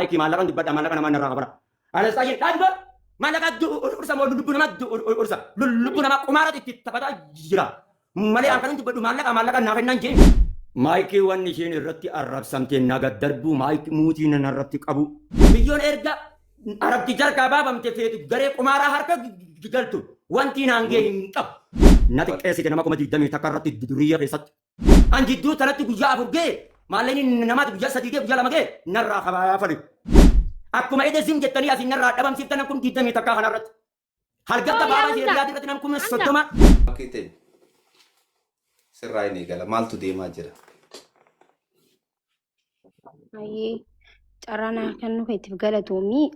Aiki malakan dibadda malakan nama neraka bara. Alas aja tadi malakan ursa mau lubu nama ursa lubu nama kumara di tapata jira. Mali akan dibaddu malakan nakan nanti. Maiki wan ni sini rati Arab samtin naga darbu maiki muti na rati kabu. Bijon erga Arab tijar kababam tefetu gare kumara harka gigaltu. Wanti nange ingkap. Nanti esi nama kumati dami takarati duriya kesat. Anjiddu tanati gujja afurge. Malini nama tu biasa tidak biasa lama ke, narra kaba fali. Aku mai ide sim jetani asin narra dabam sip tanam kum kita mita kahana rat. Harga ta baba sir jadi katinam kum sotoma. Makite sirrai ni gala maltu de majira. Ayi carana kan nu itti galatoomii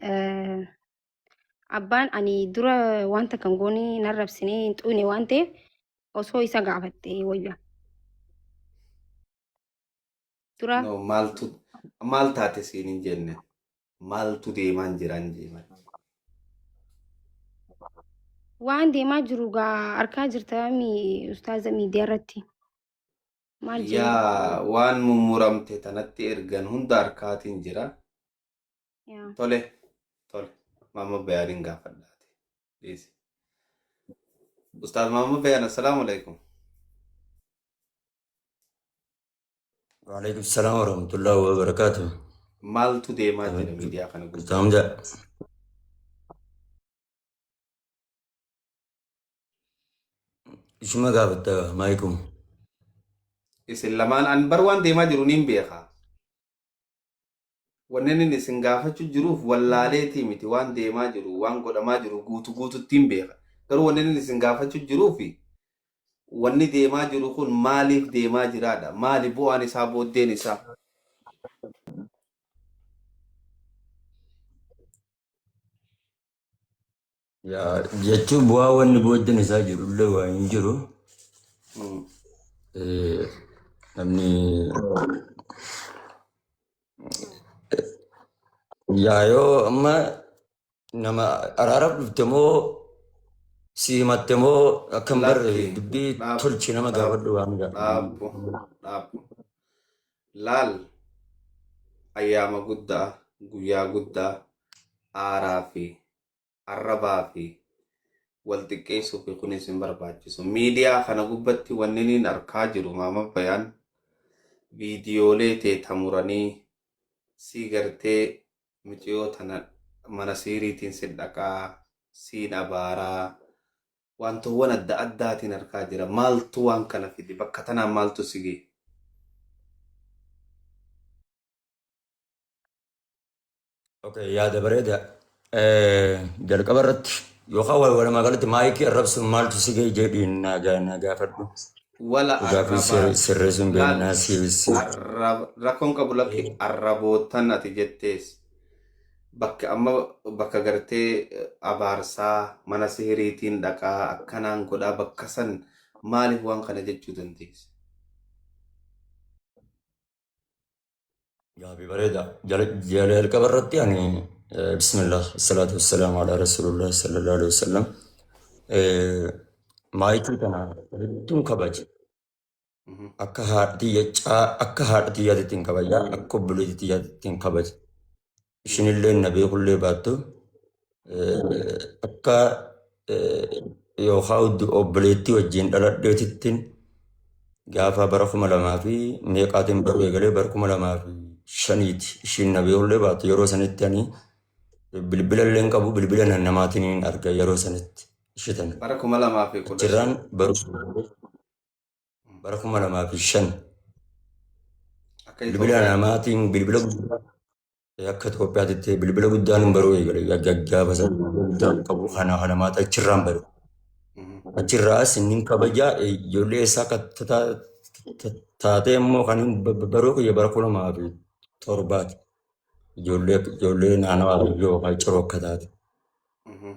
abbaan ani dura wanta kan goonii narrabsinee hin xuune waan ta'eef osoo isa gaafatte wayya. Dura No maltaate siin jenne maltu de manjiran jeeman. waan deemaa jiru gaa arkaa jirta ustaaza miidiyaa irratti. Maal jedhu? Yaa waan mummuramte tanatti ergan hunda arkaatiin jira. Yaa. Tole mama bayanin gaafadhaate. Dhiisi. Ustaaz mama bayan assalamu alaikum. Waalaikum salam warahmatullahi wabarakatuh. Maltu deemaa jira miidiyaa kana gubbaa. Tamja. Ishuma gaafata maikum. Isin lamaan an bar waan deemaa jiru niin beekaa. Wanneen inni isin gaafachuu jiruuf wallaaleetii miti waan deemaa jiru waan godhamaa jiru guututtiin beeka. Garuu wanneen inni isin gaafachuu jiruufi wanni deemaa jiru kun maaliif deemaa jiraadha? Maali bu'aan isaa booddeen isaa? Yaa jechuun bu'aa wanni booddeen isaa jirullee waa hin jiru. Namni yaa yoo amma nama araaraaf dhufte moo si himatte moo akkam barre dubbii tolchi nama gaafadhu waan Dhaabbu. Laal ayyaama guddaa, guyyaa guddaa, aaraa fi arrabaa fi wal xiqqeessuu fi kunis hin barbaachisu. Miidiyaa kana gubbatti wanni niin arkaa jiru maama bayaan viidiyoolee teetamuranii sii gartee miciyoo tana mana siiriitiin sidhaqaa siin abaaraa wantoowwan adda addaatiin arkaa jira. Maaltu waan kana fide bakka tanaan maaltu sigee? Okay, yaada bareeda. Jalqaba irratti yookaan walumaa galatti maayikii arrabsuun maaltu si ga'e jedhiin na gaafadhu. Wala Gaafii sirreessuun beeknaa siibisi. rakkoon qabu lakki arrabootan ati jettees bakka amma bakka gartee abaarsaa mana sihiriitiin dhaqaa akkanaan godhaa bakka san maaliif waan kana jechuu dandeesse? Gaafii bareeda. Jalqaba irratti ani bismillah salaatu wassalaamu ala rasulillah sallallahu alaihi wasallam. Maayikii kana hedduun kabaje. Akka haadhatii yaadatti hin kabaja. Akka obboleettii yaadatti hin kabaje. Ishinillee na beekullee baattu akka yookaan obboleettii wajjin dhaladheetittiin gaafa bara 2000 fi meeqaatiin baruu eegalee bara 2005 ishiin na beekullee baattu yeroo sanitti ani bilbila illee qabu bilbila namaatiin hin arga yeroo sanitti ishitan. Bara 2010 Jiraan bara 2005 bilbila namaatiin bilbila guddaa akka Itoophiyaatti bilbila guddaan baruu eegalee gaggaaba guddaan qabu kana maata achirraan baru. Achirraas inni kabajaa ijoollee isaa taatee immoo kan baruu kiyya bara 2007 ijoollee naannawaa yookaan ciroo akka taate.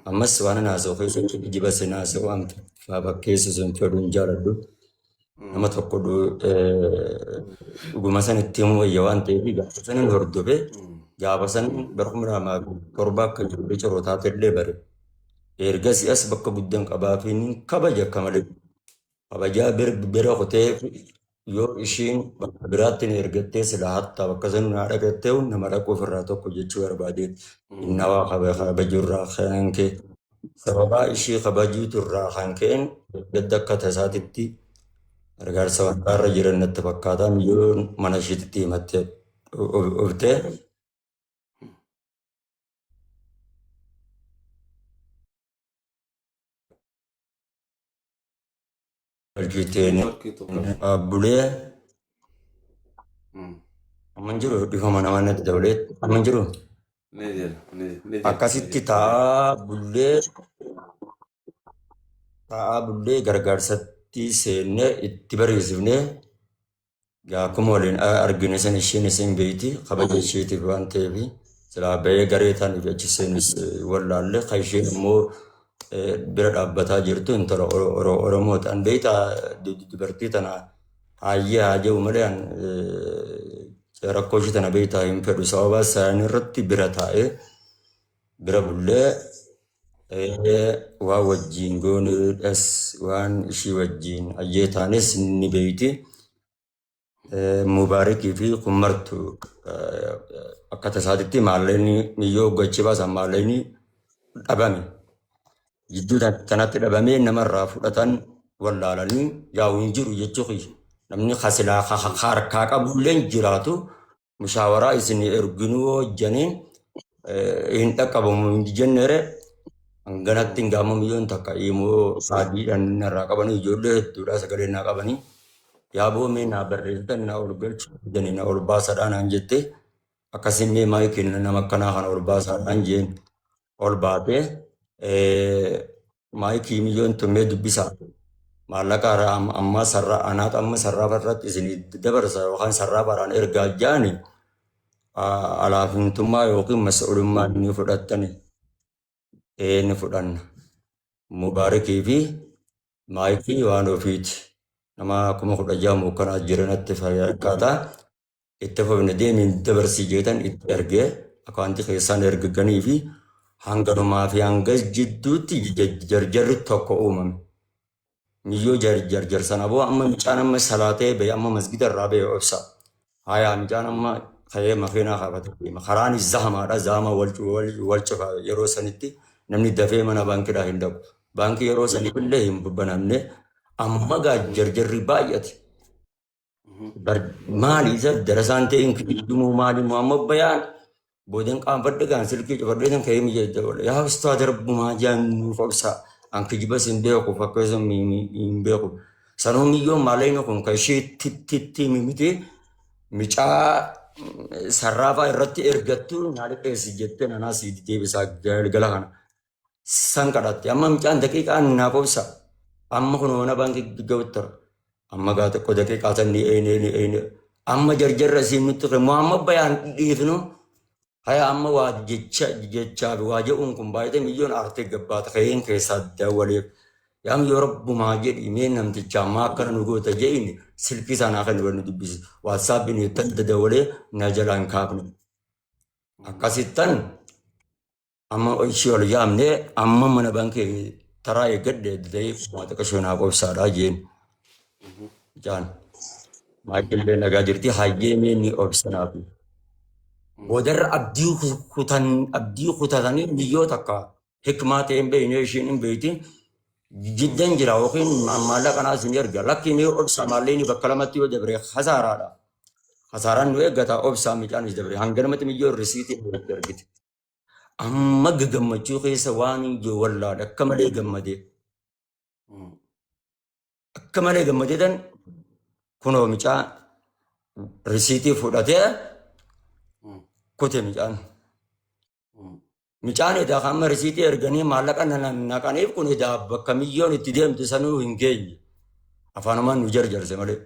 Ammas waan naasoo keessatti geejjiba seenaasoo waan fakkeessu sun fedhuun jaaladhu. Nama tokko dhuguma san itti himuu wayya waan ta'eef gaafa sanin hordofee gaafa san bara 2007 akka ijoollee ciroo taate illee bare. Ergasii as bakka guddaan qabaa fi kabaja akka malee kabajaa bira kutee yoo ishiin bakka biraatti na ergattee sila hattaa bakka san na dhagattee nama dhaquu ofirraa tokko jechuu barbaadeetti. Innawaa kabajurraa kan kee sababaa ishii kabajuuturraa kan ka'een gadda akka tasaatitti gargaarsa waggaarra jiran natti fakkaataan yoo mana ishiitti himattee oftee Aljiiteen bulee amman jiru dhifama nama natti dabalee amman jiru akkasitti taa'aa bullee gargaarsatti seennee itti bareessifnee akkuma waliin argine san isheen isin beeyti kabaja isheetiif waan ta'eef silaa bahee garee taaniif achi seenis wallaalle kan isheen immoo bira dhaabbataa jirtu intala Oromoo ta'an beeyta dubartii tana hayyee haa jedhu malee rakkoo ishee tana beeytaa hin fedhu sababa isaan irratti bira taa'ee bira bullee waa wajjiin goonuudhas waan ishii wajjiin hayyee taanes ni beeyti Mubaarikii fi kummartu akka tasaatitti maallaqni miyyoo gochi baasan maallaqni dhabame. Jidduu kanatti dhabamee namarraa fudhatan wallaalanii yaa'u hin jiru jechuun namni hasilaa harkaa qabulleen jiraatu mushaawaraa isin erginuu hojjaniin hin dhaqqabamu hin jenneere hanganatti hin gaamamu yoo takka immoo saadiidhaan narraa qabanii ijoollee hedduudhaa sagalee naa qabanii yaaboo mee naa barreessitan naa ol galchu jedhanii naa ol baasaadhaan aan jette akkasiin mee maayikiin nama akkanaa kana ol baasaadhaan jeen ol baatee maayikii miyyoon tummee dubbisaa maallaqa amma sarraa anaata amma sarraa irratti isin dabarsa yookaan sarraa baraan ergaa jaani alaafintummaa yookiin mas'uulummaa ni fudhattani ni fudhanna Mubaarikii fi maayikii waan ofiiti nama 16,000 kanaa jiranatti fakkaata itti fufne deemiin dabarsii jeetan itti ergee akaantii keessaan erganii fi hanganumaa fi hangas jidduutti jarjarri tokko uumame. Miyyoo jarjar sana boo amma micaan amma salaatee ba'e amma masgida irraa ba'e obsa. Hayaa micaan amma ka'ee makiinaa qabate deema. Karaan zahamaadha zahama wal cufa yeroo sanitti namni dafee mana baankiidhaa hin dhabu. Baankii yeroo sanii illee hin banamne amma gaa jarjarri baay'ate. Maali isa darasaan ta'een kiddumuu maali amma bayaan Boden kan verdegan silki verdegan kayak mi jadi ya ustaz rabbumaa jannu faksa an kijiba sinde ko fakasa mi beku sanu mi yo malaino kon kashi titti mimiti mica sarrafa irratti ergattu naade pesi jette nana sidi debisa gala kana sankadatti amma micaan daqiiqaan na faksa amma kono na banki gawtar amma gata ko daqiiqa tan ni ene amma jarjarra sinutti muhammad bayan difno Haya amma waa jecha waa jedhuun kun baay'ee milyoon aartee gabbaata ka'een keessaa daawwalee yaam yoo rabbumaa jedhi mee namticha ammaa akkana nu goota jedhini silkii sanaa kan nu dubbisi waatsaappiin ittiin daawwalee na jalaan kaafne akkasittan amma ishee ol yaamnee amma mana baankii taraa eeggadhe ta'ee maata qashonaa qobsaadhaa jeen jaan maakillee nagaa jirti hayyee mee ni obsanaafi. Bodar abdii kutatanii biyyoota akka hikmaa ta'een beeknee ishiin hin beektin jiddan jira yookiin maallaqa kanaas ni erga lakkiin yoo obsa maalleen bakka lamatti yoo dabre hasaaraadha. Hasaaraan nu eeggata obsaa micaanis dabre hanganamatti miyyoo risiitii ergite. Amma gammachuu keessa waan ijoo wallaadha akka malee gammadee. Akka malee gammadee dan kunoo micaa risiitii fudhatee Kote micaan edaa kan amma risiitii erganii maallaqa naqaniif kun edaa bakka milyoon itti deemte sanuu hin geenye afaanumaan nu jarjarse malee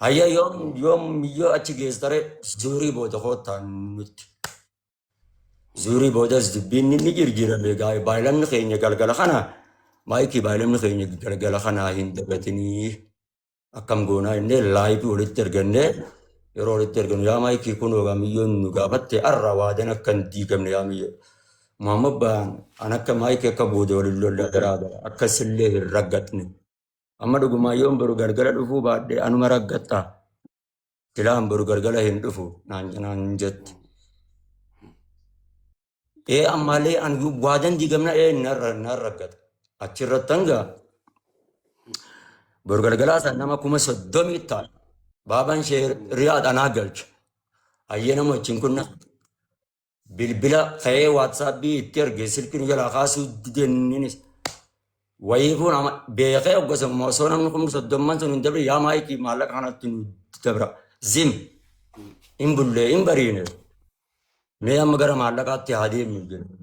hayya yoo miyyoo achi geessitare zuurii booda koottaa nutti zuurii boodas dubbiin ni jirjirame egaa baay'inni keenya galgala kana maayikii baay'inni keenya galgala kana hin dabatinii akkam goonaa innee laayipii walitti ergannee yeroo walitti erganu yaa maayikii kun ogaa milyoon nu gaafatte arra waadan akka hin diigamne yaa miyyoo. Muhammad baan an akka maayikii akka boode waliin lolla garaagara akkasillee hin raggatne. Amma dhugumaa yoon baru gargara dhufuu baadhee anuma raggatta silaan boru galgala hin dhufu naan jetti. Ammallee an waadan diigamna nan raggata. Achirratti hanga boru galgalaa san nama 30,000 ta'a. Baabaan ishee riyaadha naa galcha. Ayyee nama wajjin kun bilbila ka'ee waatsaapbii itti erge silkiin jalaa kaasuu didenninis. Wayii kun beekee hoggasummaa osoo namni 30,000 sun hin dabre yaa maayikii maallaqa kanatti nu dabra. Zim hin bullee hin bariine. Mee amma gara maallaqaatti haa deemnu jedhu.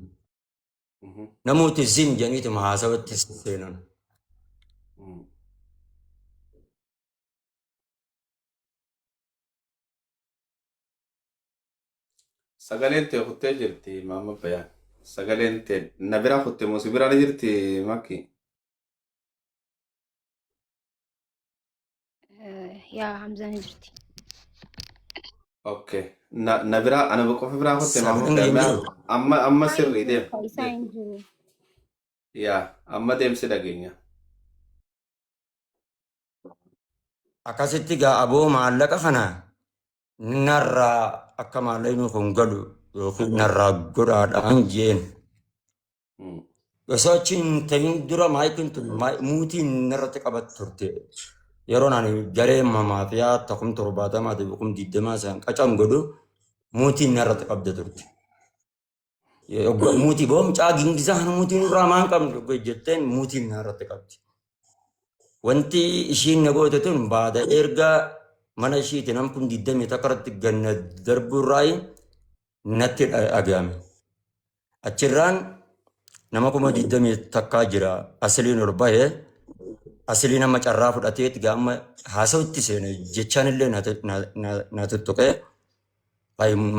Namooti zim jedhaniitu haasawatti seenan. Sagaleen tee kuttee jirti maama bayaan. Sagaleen tee na biraa kutte moo si biraa jirti makki? Yaa Hamzaan jirti. Okay. Na biraa ana qofa biraa kutte maama amma sirrii deem. Isaa hin jiru. Yaa amma deemsi dhageenya. Akkasitti gaa aboo maallaqa kana narraa akka maallaqni kun galu yookiin narraa godhaadhaan jeen. Osoo achi hin ta'in dura maayikiin tun muutiin narratti qabatti turte. Yeroo ani garee maafiyaa takkum 70 takkum 20 isaan qacam godhu muutiin narratti qabda turte. Muutii boomcaa gingisaa muutiin irraa maan qabdu jetteen muutiin narratti qabdi. Wanti ishiin na goote tun baada erga mana ishiiti nam kun 20 takkarratti ganna darburraayi natti dhagahame. Achirraan nama 20 takkaa jira asiliin ol bahee asilii nama carraa fudhateeti gaama haasawutti seene jechaan illee na tuttuqee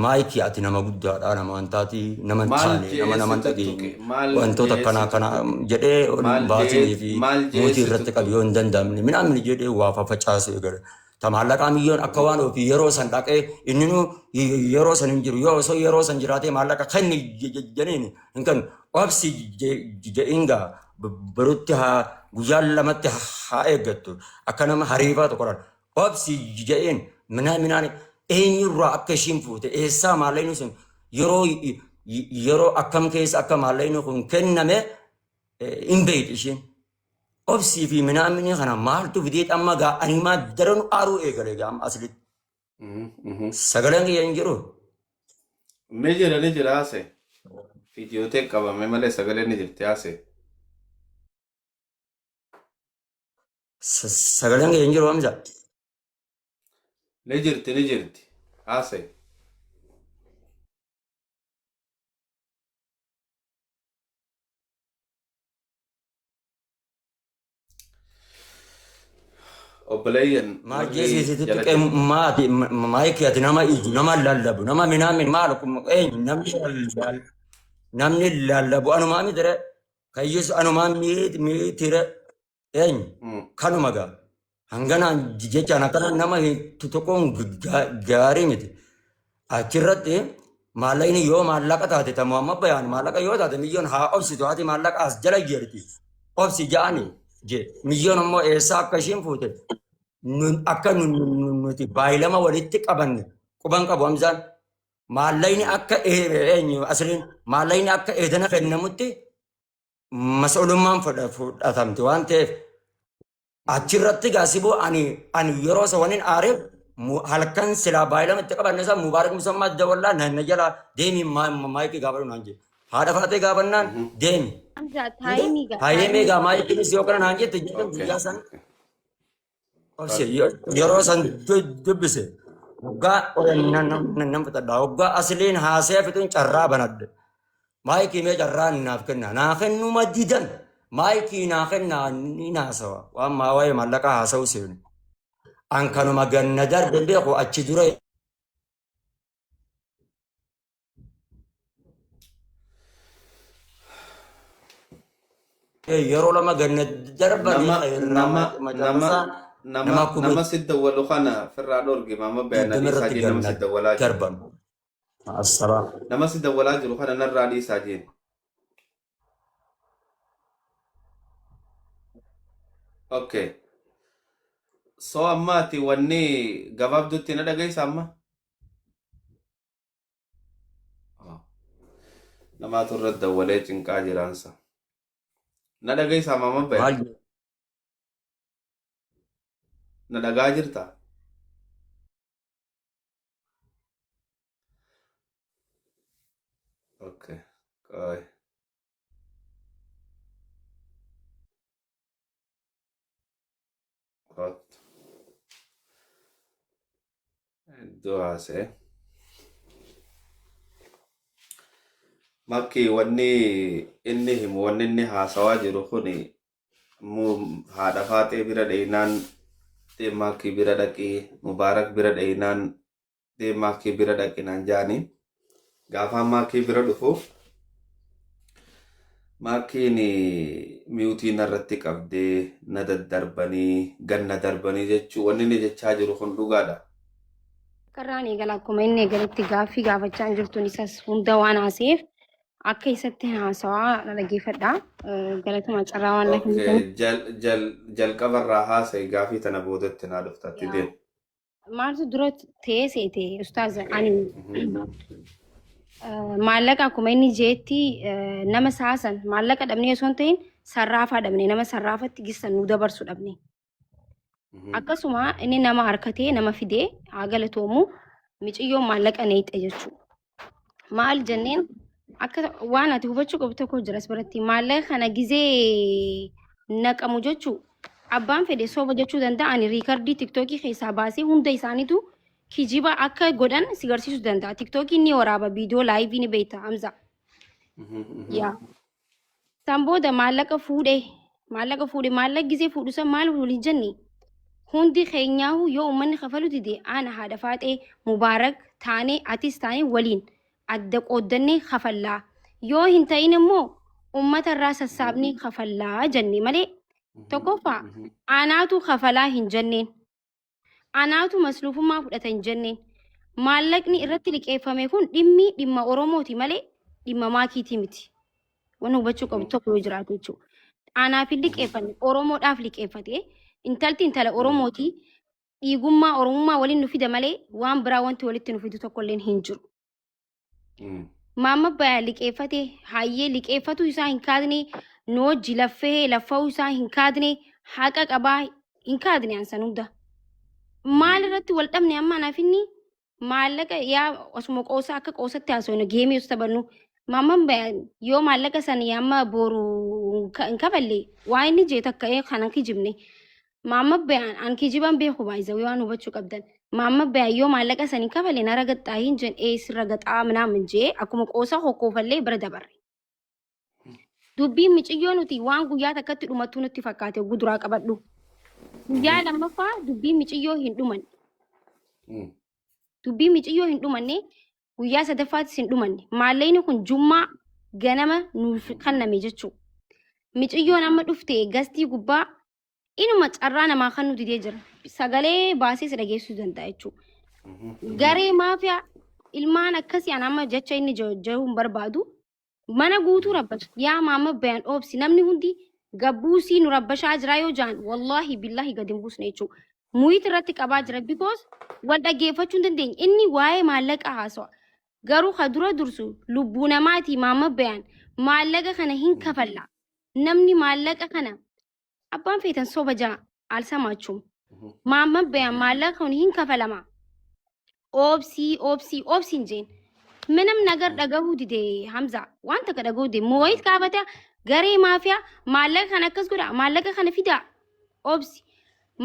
maayikii ati nama guddaadha nama wantaati nama taane nama dhageenye wantoota kana jedhee baatinii fi mootii irratti qabu yoo hin danda'amne midhaan jedhee waa facaasee gara. Maallaqaa milyoon akka waan ofii yeroo san dhaqee inni yeroo san hin jiru yoo osoo yeroo san jiraatee maallaqa kenni jedheen hin kan obsi jedhingaa barutti guyyaan lamatti haa eeggattu akka nama hariifaa tokkodhaan obsi jedheen minaan eenyurraa akka ishiin fuute eessaa maallaqni sun yeroo akkam keessa akka maallaqni kun kenname hin beektu ishiin. Obsii fi midhaan kana maaltu fidee amma gaa animaa daran aaruu eegale gaa amma aslitti. Sagaleen kiyya hin jiru. Ni jira haase. Fiidiyooteen qabame malee sagaleen ni jirti haase. Sagaleen kiyya hin jiru Hamza. Ni jirti haase. Obboleeyyan maajjeesiisitti tuqee maati maayikii ati nama iju nama lallabu nama minaamin maal eenyu namni lallabu anumaa mitire kayyus anumaa mitire eenyu kanuma gaa hanganaan jechaan akkana nama tutuquun gaarii miti achirratti maallaqni yoo maallaqa taate tamoo amma bayaan maallaqa yoo taate milyoon haa obsitu haati maallaqa as jala jeerti obsi ja'anii milyoon ammoo eessaa akka ishiin fuute akka nuti baay'ilama walitti qabanne quban qabu Hamzaan maallaqni akka eenyu asliin maallaqni akka eedana kennamutti mas'ulummaan fudhatamti waan ta'eef achirratti gaasiboo ani yeroo isa waniin aareef halkan silaa baay'ilama itti qabanne isaa mubaarak musammaa dawallaa na jala deemi maayikii gaafadhu naan jedhe haadha faatee gaafannaan deemi. Hayyee meegaa maayikiinis yoo kana naan jette jedhan guyyaa san yeroo san dubbise waggaa nan fixadha waggaa asliin haasee fixuun carraa banadde maayikii mee carraa naaf kenna naa kennuma didan maayikii naa kennaa ni naasawa waan waa'ee maallaqaa haasa'u seenu an kanuma ganna darbe beeku achi dura yeroo lama ganna nama sidda walu kana firraa dhorge maama bayanaa isaa jee nama sidda walaa jiru nama sidda walaa jiru kana narraa dhiisaa jeen okay So ammaati wanni gabaabduutti na dhagaysa amma. Namaatu irra dawwalee cinqaa jiraansa. Na dhagaysa amma amma baya. Maal Na dhagaa jirta. Okay. Qoy. Qot. Iddoo haasa'e. Makki wanni inni himu wanni inni haasawaa jiru kuni haadha faatee bira dheenaan deemaakii bira dhaqii mubaarak bira dheenaan deemaakii bira dhaqinaan jaanii gaafaan maakii bira dhufu maakiin miutii narratti qabdee na daddarbanii ganna darbanii jechuu wanni inni jechaa jiru kun dhugaadha. Karraan eegala akkuma inni eegaletti gaaffii gaafachaa hin jirtuun isas hunda waan haaseef akka isatti haasawaa na dhaggeeffadha. Galatuma carraa waan lafa hin Okay, jalqabarraa haasa'e gaafii tana boodatti naa dhuftatti deemu. maaltu dura ta'ee seete ustaaz ani maallaqa akkuma inni jeetti nama saasan maallaqa dhabnee osoo hin ta'in sarraafaa dhabne nama sarraafatti gissan nu dabarsu dhabne. Akkasuma inni nama harkatee nama fidee haa galatoomu miciyyoon maallaqa neexa jechuudha. Maal jenneen akka waan ati hubachuu qabdu tokko jiras biratti maallaqa kana gizee naqamu jechuu abbaan fedhe soba jechuu danda'ani riikardii tiktookii keessaa baasee hunda isaaniitu kijiba akka godhan si garsiisuu danda'a. Tiktookiin ni waraaba viidiyoo laayivii ni beekta Hamza. Yaa. San booda maallaqa fuudhee maallaqa gizee fuudhu san maal waliin jenne hundi keenyaahu yoo uummanni kafalu dide ana haadha faatee mubaarak taanee atis taanee waliin adda qooddannee kafallaa yoo hin ta'in immoo uummata irraa sassaabnee kafallaa jenne malee tokkoffaa anaatu kafalaa hin jenneen anaatu masluufummaa fudhata hin jenneen maallaqni irratti liqeeffame kun dhimma Oromooti malee dhimma maakiitii miti. Waan hubachuu qabdu tokko yoo jiraatu jechuudha. Anaaf hin liqeeffanne Oromoodhaaf liqeeffate intalti intala Oromooti dhiigummaa Oromummaa waliin nu fida malee waan biraa wanti walitti nu fidu tokkolleen hin jiru. Maamma bayaa liqeeffate hayyee liqeeffatu isaa hin kaadne nooji laffee laffa'uu isaa hin kaadne haqa qabaa hin kaadne ansan hunda. Maal irratti wal dhabne amma anaaf inni maallaqa yaa osuma qoosaa akka qoosatti haasofnu geemii osoo taphannu maamman bayan yoo maallaqa sana yamma boru hin kafalle waa inni jee takka kanan kijibne maamma bayan an kijiban beeku baay'isa waan hubachuu qabdan maamma bayan yoo maallaqa sana hin kafalle na ragaxaa hin jen sirra gaxaa minaamin jee akkuma qoosaa hokkoofallee bira dabarre. Dubbiin miciyyoo nuti waan guyyaa takkatti dhumattuu nutti fakkaate guduraa qabadhu. Guyyaa lammaffaa dubbiin miiciyyoo hin dhumanne. Dubbiin miiciyyoo hin dhumanne guyyaa sadaffaattis hin dhumanne. Maallaqni kun jummaa ganama nuuf kenname jechuudha. Miiciyyoon amma dhufte gastii gubbaa inuma carraa namaa kan nuti didee jira. Sagalee baasee si dhageessuu danda'a jechuudha. Garee maafiyaa ilmaan akkasii an amma jecha inni jiru hin barbaadu. Mana guutuu rabbasha. Yaa maamma bayan oobsi namni hundi gabbuusii nu rabbashaa jira yoo jaan wallahi billahi gadi hin buusne jechuudha. Muyit irratti qabaa jira because wal dhaggeeffachuu hin dandeenye. Inni waa'ee maallaqa haasawa. Garuu ka dura dursu lubbuu namaatii maamma bayan maallaqa kana hin kafalla. Namni maallaqa kana abbaan feetan soba jaa alsamaachuun. Maamma bayan maallaqa kana hin kafalama. Oobsii hin jeen. Minam nagar dhagahuu dide Hamza waan takka dhagahuu dide moo'it kaabata garee maafiyaa maallaqa kana akkas godha maallaqa kana fida oobsi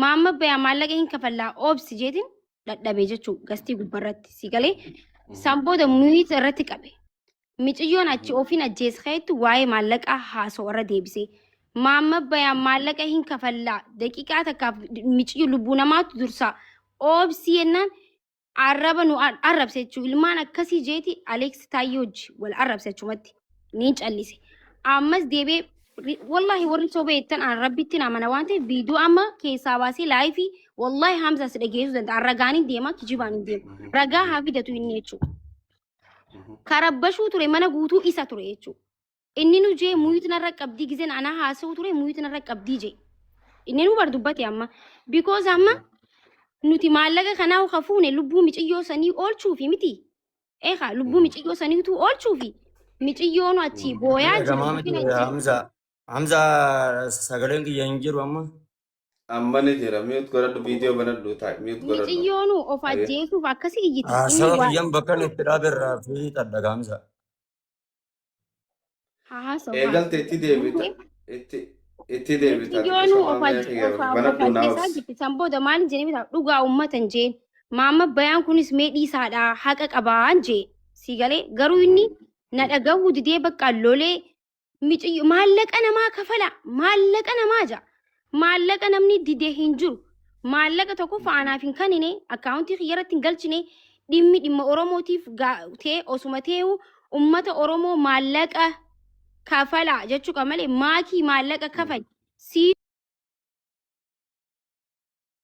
maamma bayaa maallaqa hin kafallaa oobsi jeetiin dadhabee jechuudha gastii gubbarratti si galee sanbooda muyit irratti qabe miciyyoon achi ofiin ajjeesxeetti waa'ee maallaqaa haasoo warra deebisee maamma bayaa maallaqa hin kafallaa daqiiqaa takkaaf miciyyoo lubbuu namaatu dursaa oobsi yennaan arraba nu arrabse jechuudha ilmaan akkasii jeeti Aleeks Taayyoo wajji wal arrabse jechuumatti niin callise. Ammas deebee wallahi warri sobee ittan an rabbitti namana waan ta'eef viidiyoo amma keessaa baasee laayifii wallahi Hamza si dhageessuu danda'a ragaaniin deema kijibaan hin deemu ragaa haa fidatu inni jechuudha. Karabbashuu ture mana guutuu isa ture jechuudha. Inni nu jee muyit narra qabdii gizeen anaa haasa'u ture muyit narra qabdii jee. inni nu bar dubbate amma because amma nuti maallaqa kanaa kafuune lubbuu miiciyyoo sanii oolchuufi miti eegaa lubbuu miiciyyoo saniitu oolchuufi miiciyyoon achi booyaa jiru Hamza sagaleen kiyya hin jiru amma. Amma ni jira mute godhadhu video banadhu taa'e mute godhadhu. miiciyyoon of ajjeesuuf akkasii iyyiti Saba kiyyan bakka itti dhaaberraa fi xaddaga Hamza. haasa'u Eegalte itti deebita. Itti deebita. miiciyyoon of ajjeesaa jirti san booda maal jennee bitaa dhugaa uummatan jeen maama bayaan kunis mee dhiisaadha haqa qabaan jee si galee garuu inni na dhagahuu didee bakka lolee miiciyyo maallaqa namaa kafala maallaqa namaa jaa maallaqa namni didee hin jiru maallaqa tokko faanaaf hin kannine akkaawuntii kiyyarratti hin galchine dhimma oromootiif ta'e osuma ta'e ummata oromoo maallaqa kafala jechuudha malee maakii maallaqa kafal si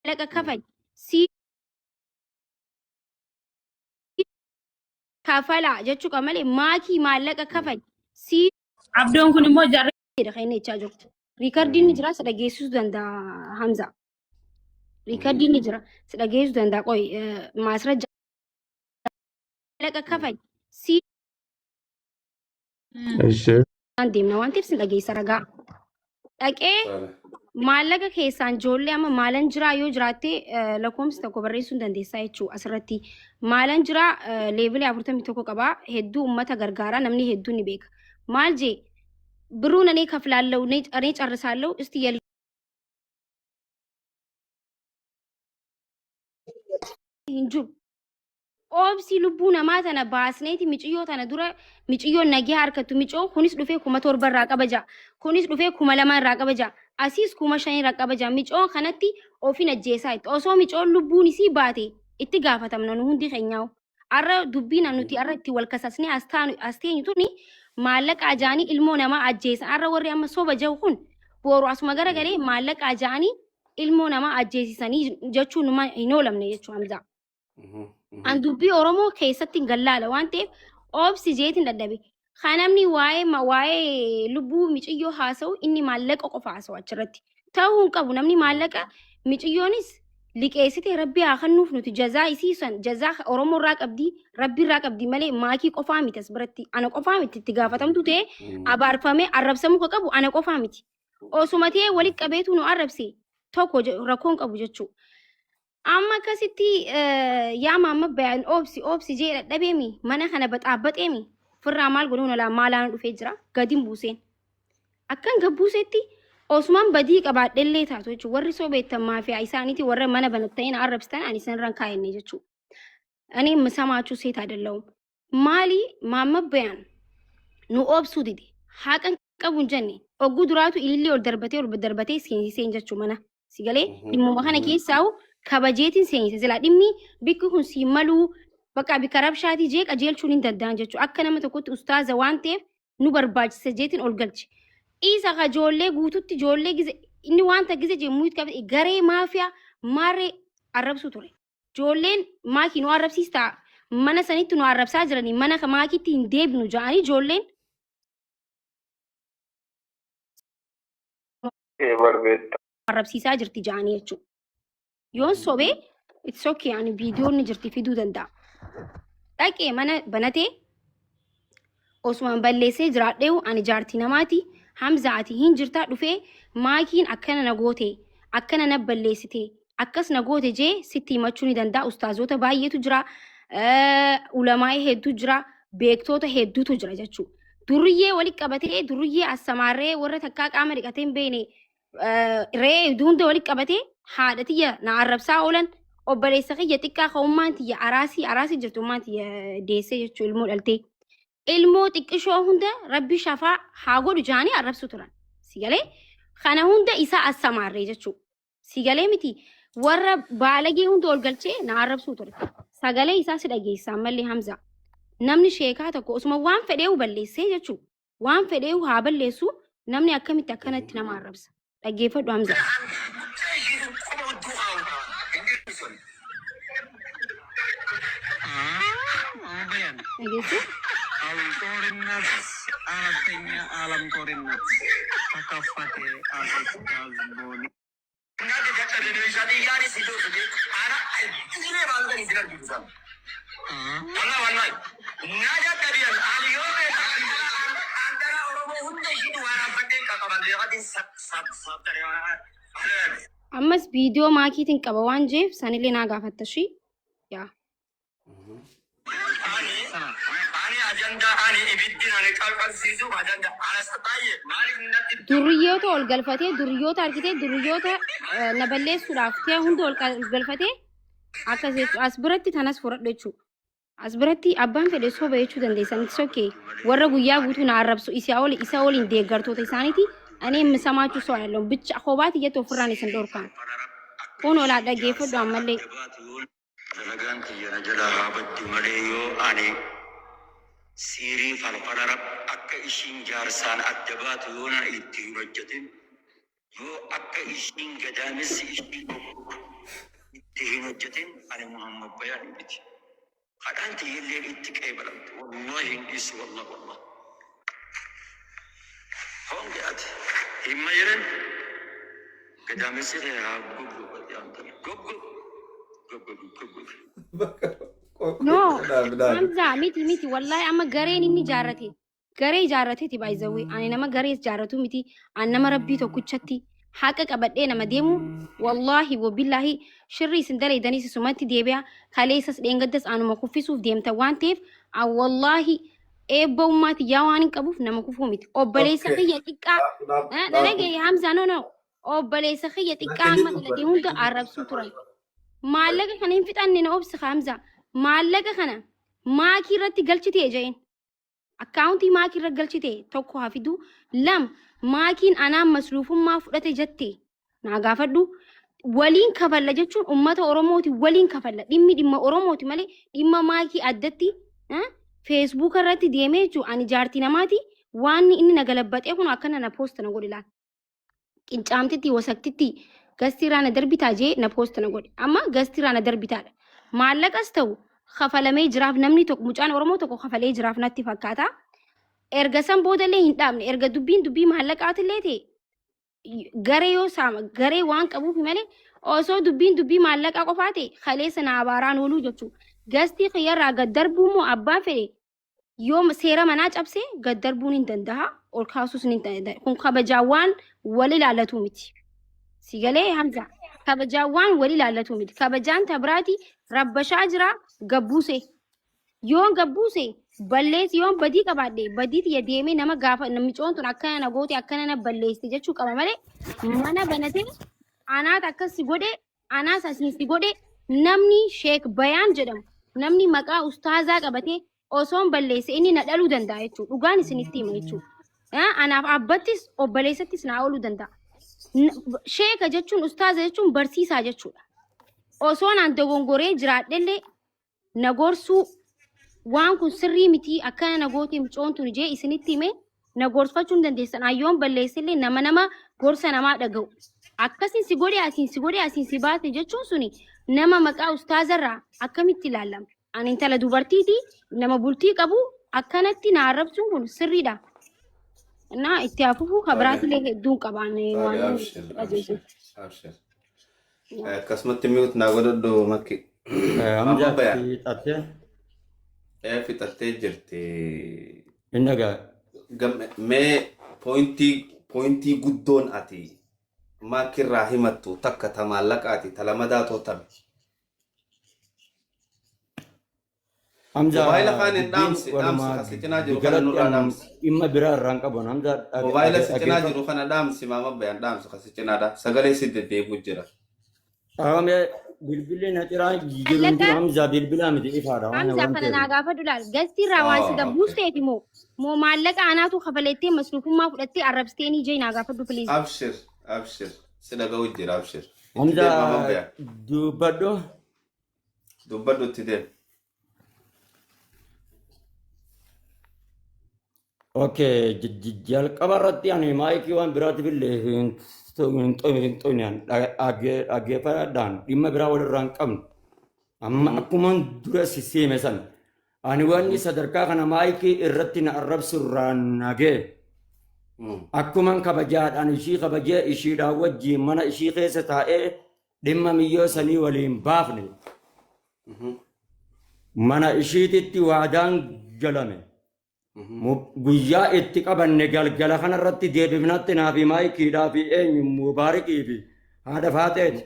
maallaqa kafal si kafala jechuudha malee maakii maallaqa kafal si abdoon kun immoo jaarraa kan inni jechaa jirtu. Riikardiin ni jira si dhageessisuu danda'a Hamza. Riikardiin ni jira si dhageessisuu danda'a qoy maasirra maallaqa kafal si deemna waan ta'eef si dhageessa ragaa. Dhaqee maallaqa keessaan ijoollee amma maalan jiraa yoo jiraatte lakkoomsi tokko barreessuu dandeessaa jechuudha asirratti. Maalan jiraa leevilii 41 qabaa hedduu uummata gargaaraa namni hedduun ni beeka. Maal jee ብሩን እኔ ከፍላለሁ እኔ ጨርሳለሁ እስቲ hinju obsi lubbuu namaa tana baasneeti miiciyyoo tana dura miiciyyoon nagee harkattu miicoo kunis dhufee 7,000 irraa qabaja kunis dhufee 2,000 irraa qabaja asiis 5,000 irraa qabaja miicoo kanatti ofin ajjeesaa itti osoo miicoon lubbuun isii baate itti gaafatamna nu hundi keenyaa'u arra dubbiin nuti arra itti wal kasasnee asteenyu tuni maallaqa ajaanii ilmoo namaa ajjeesan arra warri amma soba jahu kun boru asuma garagalee maallaqa ajaanii ilmoo namaa ajjeesisanii jechuun hin oolamne jechuu Hamza. An dubbii Oromoo keessatti hin gallaala waan ta'eef obsi jeetiin dadhabe. Kanamni waa'ee lubbuu miiciyyoo haasa'u inni maallaqa qofa haasa'u achirratti. Ta'uu hin qabu namni maallaqa miiciyyoonis liqeessite rabbi haa kennuuf nuti jazaa isii san jazaa Oromoo irraa qabdi rabbi irraa qabdi malee maakii qofaa miti as biratti ana qofaa miti itti gaafatamtu ta'e abaarfamee arrabsamuu ka qabu ana qofaa miti. Osuma ta'e walitti qabeetu nu arrabse tokko rakkoon qabu jechuudha. Amma akkasitti yaa maamma bayaan obsi jee dadhabeemi mana kana baxaabbaxeemi firraa maal godhuun alaa maalaan dhufee jira gadiin buuseen. Akkan gabbuusetti Osman badii qabaadhellee taatu jechuudha. Warri sobeettan maafiyaa isaaniiti warra mana banattanii arrabsitan ani sanirraan kaa'enne jechuudha. Ani misamaachuu seet አይደለሁም maali maamma bayaan nu obsuu dide haqan qabuun jenne ogguu duraatu ilillee ol darbatee seensiseen jechuu mana sigalee dhimmuma kana keessaa kabajeetiin seensise sila dhimmi bikki kun si maluu bakka bikka rabshaatii jee qajeelchuun hin danda'an jechuudha. Akka nama tokkotti ustaaza waan ta'eef nu barbaachisa jeetiin ol galche. Isa ka ijoollee guututti ijoollee gize inni wanta gize jemmuu itti qabate garee maafiyaa maarree arrabsu ture. Ijoolleen maakii nu arrabsiistaa mana sanitti nu arrabsaa jiranii mana maakiitti hin deebinu ja'anii ijoolleen arrabsiisaa jirti ja'anii jechuudha. Yoon sobee it's okay ani viidiyoon ni jirti fiduu danda'a. Dhaqee mana banatee osuma balleessee jiraadheewu ani jaartii namaati. Hamzaati hin jirtaa dhufee maakiin akkana na goote akkana na balleessite akkas na goote jee sitti himachuu ni danda'a. Ustaazota baay'eetu jira ulamaa'ee hedduu jira beektoota hedduutu jira jechuudha. Duriyyee walitti qabatee duriyyee assamaarree warra takkaa qaama dhiqatee hin beene ree hunda walitti qabatee haadha tiyya na arrabsaa oolan obboleessa kiyya xiqqaa ka'ummaan tiyya araasii jirtu ummaan tiyya deessee jechuudha ilmoo dhaltee. Ilmoo xiqqishoo hunda rabbi shafaa haa godhu jaanii arrabsu turan. Sigalee kana hunda isaa assamaarree jechuudha. Sigalee miti warra baalagee hunda ol galchee na arrabsu ture. Sagalee isaa si dhageessaa mallee Hamza. Namni sheekaa tokko osuma waan fedheewu balleessee jechuudha. Waan fedheewu haa balleessu namni akkamitti akkanatti nama arrabsa. Dhaggeeffadhu Hamza. Dhageessu? Alam ጦርነት አራተኛ ዓለም ጦርነት ተከፈተ። አስታዝ ቦኒ Nada jaka de nishadi yani sido suje. Ana dine banga ni dinar bidu sam. Wallahi wallahi. Nada kariyan ali yo me andara oromo hunde shidu wara bade ka kabal yadi sab tare wara. ammas viidiyoo maakiitiin qaba waan jeef sanillee naa gaafatta shi yaa Ani ajanda ani ibiddin ani qalqal sisu ajanda alastaye mali natti duriyyoota ol galfatee duriyyoota argitee duriyyoota na balleessuudhaaf ta'e hunda ol galfatee akkas jechuudha. As biratti tanas fudhadhu jechuudha. As biratti abbaan fedhe soba jechuu dandeessan. It's okay. Warra guyyaa guutuu na arrabsu isa waliin deeggartoota isaaniiti. Ani misamaachuu soo yaalloon bicha kobaati jettu ofirraan isin dhorkaan. Kun olaa dhaggeeffadhu ammallee. dalagaan kiyyana jala haabatti malee yoo ani siirii falfala rab akka ishiin jaarsaan adda baatu yoo na itti hin hojjetin yoo akka ishiin gadaamessi ishii itti hin hojjetin ani Muhammad Bayaan miti. Hadhaan tiyyillee itti qeebalamte wallahi hin dhiisu wallah wallah. Honge ati himma jiran gadaamessi ta'e haa goggobate amtala goggobate. No, Hamza miti wallahi amma gareen inni jaarrate garee jaarrateeti baay'izawee ani nama garees jaarratu miti an nama rabbii tokkichatti haqa qabadhee nama deemu wallahi wabillahi shirri isin daleedanis sumatti deebi'a kaleessas dheengaddas anuma kuffisuuf deemta waan ta'eef wallahi eebba ummaati yaa waan hin qabuuf nama kufuu miti obboleessa kiyya xiqqaa dhalagee Hamza no obboleessa kiyya xiqqaa amma dhalatee hunda arrabsuu turan. Maallaqa kana hin fixanne na obsi Hamza. Maallaqa kana maakii irratti galchite jeen. Akkaawuntii maakii irratti galchite tokko hafidu lam maakiin anaan masruufummaa fudhate jette naa gaafadhu waliin kafalla jechuun ummata Oromooti waliin kafalla dhimma Oromooti malee dhimma maakii addatti Facebook irratti deemee jechuun ani jaartii namaati waan inni na galabbatee kun akkana na post na godhe laal. Qincaamtitti wasaktitti gastiiraana darbitaa jee na post na godhe amma gastiiraana darbitaadha maallaqas ta'u kafalamee jiraaf namni tokko mucaan Oromoo tokko kafalee jiraaf natti fakkaata erga san boodallee hin dhaabne erga dubbii maallaqaatillee ta'e garee yoo saama garee waan qabuuf malee osoo dubbii maallaqaa qofaa ta'e kaleessa na abaaraan ooluu jechuudha gastii xiyyarraa gad darbuu moo abbaan fedhe yoo seera manaa cabsee gad darbuun hin danda'a ol kaasuus hin danda'a kun kabajaawwan wal ilaallatu miti. Sigalee Hamza kabajawwan wali laalatu miti kabajaan tabraati rabbashaa jira gabbuuse yoon gabbuuse balleessi yoon badii qabaadhe badiiti ya deemee nama gaafa namichoon tun akkana na goote akkana na balleessi jechuu qaba malee mana banatee anaat akkas si godhe anaas asiin si godhe namni Sheek Bayaan jedhamu namni maqaa ustaazaa qabatee osoon balleesse inni na dhaluu danda'a jechuudha dhugaan isinitti hima jechuudha anaaf abbattis obboleessattis na ooluu danda'a. Sheeka jechuun ustaaza jechuun barsiisaa jechuudha. Osoo naan dogongoree jiraadhellee na gorsuu waan kun sirrii miti akkana na goote mucoon tun jee isinitti hime na gorsfachuu hin dandeessan ayyoon balleessillee nama gorsa namaa dhaga'u. Akkasiin si godhe asiin si baate jechuun suni nama maqaa ustaazarraa akkamitti ilaalama. Ani intala dubartiiti nama bultii qabu akkanatti na arrabsuun kun sirriidha. እና ኢትያፉ ከብራት ላይ ሄዱን ቀባነ abshir akkasumatti mi'uut naa godhadhu makki Hamza fixattee jirti innaga mee pointii guddoon ati maakirraa himattu takka ta maallaqaati ta lamadaa tootame Hamza mobaayila kaan hin dhaamsi kasi cinaa jiru kana nurraa dhaamsi imma biraa irraan qaban Hamza mobaayila si cinaa jiru kana dhaamsi maama bayaan dhaamsi kasi cinaadha sagalee si deddeebi'u jira Ame bilbilli na ciraa jiru Hamza bilbilaa miti ifaadha Hamza kana naa gaafadhu laal gastiirraa waan si gabbuus ta'eeti moo maallaqa anaatu kafalettee masruufummaa fudhattee arrabsteenii jee naa gaafadhu please. abshir si dhaga'u jira abshir Hamza dubbadhu itti deem Okay, jalqaba irratti ani maayikii waan biraati billee hin xooyaan dhaggeeffadhaan dhimma biraa walirraa hin qabnu. Amma akkuma dura siseeme san ani wanni sadarkaa kana maayikii irratti na arrabsu irraa nagee Akkuman kabajaadhaan ishii kabajee ishiidhaan wajjiin mana ishii keessa taa'ee dhimma miyyoo sanii waliin baafne. Mana ishiititti waadaan galame. Guyyaa itti qabanne galgala kanarratti deebifnatti naa fi maayikiidhaa fi eenyu mubaarikii fi haadha faateeti.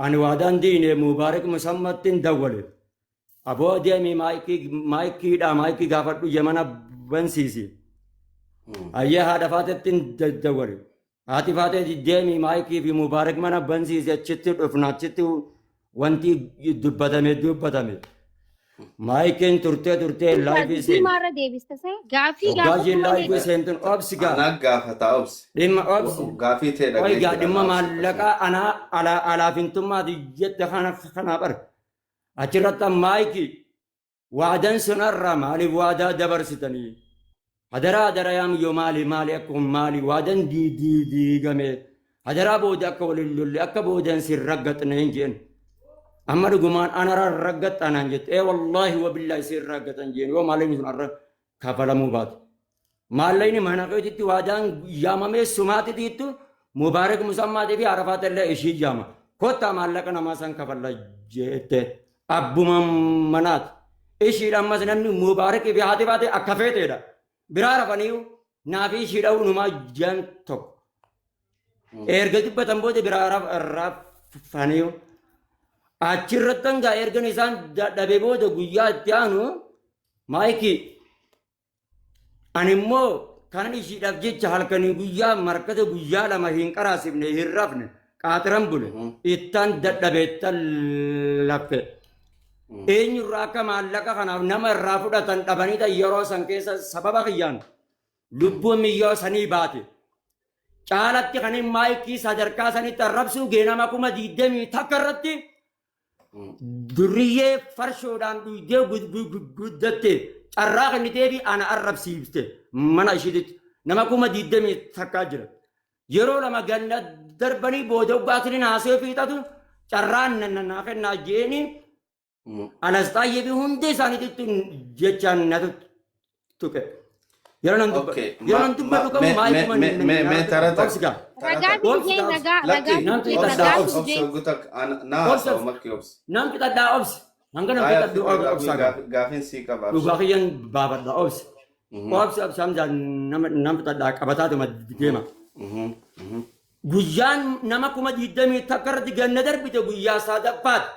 Ani waadaan diine mubaarik musammatti hin dawwale. Aboo deemii maayikiidhaa maayikii gaafadhu yemana bansiisi. Ayyee haadha faatetti hin dawwale. Haati faateeti deemii maayikii fi mubaarik mana bansiisi achitti dhufna achitti wanti dubbatame. Maayikiin turtee laayifii seen. Maarra deebistase gaafii Gaafii laayifii seentun obsi gaa. Ana gaafata obsi. Dhimma obsi. Gaafii ta'e Oyi gaa dhimma maallaqaa anaa alaafintummaati jette kana bar. Achirratti maayikii waadaan sunarraa maaliif waadaa dabarsitanii? Hadaraa yaam yoo maali akkuma maali waadaan diigame. Hadaraa booda akka waliin lolle akka boodaan sin raggaxne hin jeen. Amma dhugumaan anarraa raggaxanaan jette wallaahi wabillaahi sin raggaxan jeen yoo maalleen sun arra kafalamuu baate. Maalleen mana keetitti waadaan yaamamee sumaatitiittu mubaarik musammaatii fi arafaata illee ishii yaama. Kottaa maallaqa namaa san kafalla jette abbuma manaati. Ishiidhaan ammas namni mubaarik fi haati baate akka feeteedha. Biraa rafaniiyu naa fi ishiidha unumaa jiran tokko. Erga dubbatan booda biraa rafaniiyu. Achirratti hangaa ergan isaan dadhabee booda guyyaa itti aanu maayikii ani immoo kanan ishiidhaaf jecha halkanii guyyaa markata guyyaa lama hin qaraasifne hin rafne qaatiran bule ittaan dadhabeettan laffe. Eenyurraa akka maallaqa kanaaf nama irraa fudhatan dhabaniita yeroo san keessa sababa kiyyaan lubbuun miyyoo sanii baate. Caalatti kanin maayikii sadarkaa sanitti arrabsuu geenama 20 takka irratti Duriyyee farshoodhaan dhuydee guddatte carraa kennitee fi ana arrabsiifte mana ishiititti nama 20 takkaa jira. Yeroo lama ganna darbanii booda uggaatiin haasee fiixatu carraan naa kennaa jeeni anastaayyee fi hundi isaaniitti jechaan na tuqe. Yeroo nan dubbadhu qabu mee tarata. Namti xadhaa obsi. Hanga namti xadhaa obsa. Gaafin sii qaba. Dhugaa kiyyan baabadha obsi. Obsi hamzaan namti xadhaa qabataatuma deema. Guyyaan nama 20 takka irratti ganna darbite guyyaa sadaffaati.